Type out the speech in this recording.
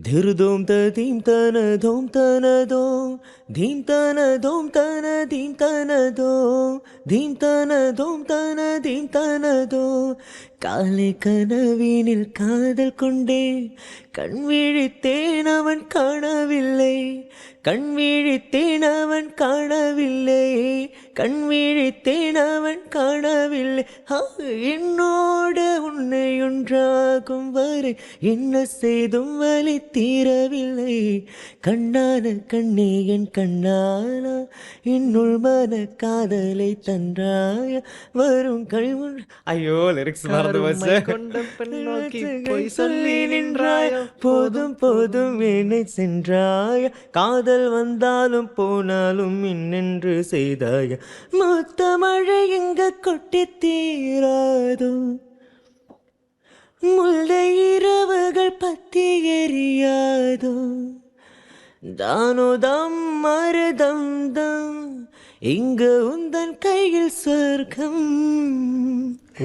धिरदोम त धीम तन धोम तन दो धीम तन धोम तन धीम तन दो धीम तन धोम तन धीम तन दो காலை கனவினில் காதல் கொண்டேன் கண் விழித்தேன் அவன் காணவில்லை கண் விழித்தேன் அவன் காணவில்லை கண் விழித்தேன் அவன் காணவில்லை என்னோடு உன்னை ஒன்றாகும் வரை என்ன செய்தும் வலி தீரவில்லை கண்ணான கண்ணே என் கண்ணானா என்னுள் மன காதலை தன்றாய வரும் கழிவு ஐயோ லிரிக்ஸ் மறந்து வச்சு கொண்ட பெண் நோக்கி போய் சொல்லி நின்றாய் போதும் போதும் என்னை சென்றாய காதல் வந்தாலும் போனாலும் இன்னென்று செய்தாய மொத்த மழை எங்க கொட்டி தீராதோ முல்லை இரவுகள் பத்தி எரியாதோ தானோ தம் மருதம் தம் இங்கு உந்தன் கையில் சொர்க்கம்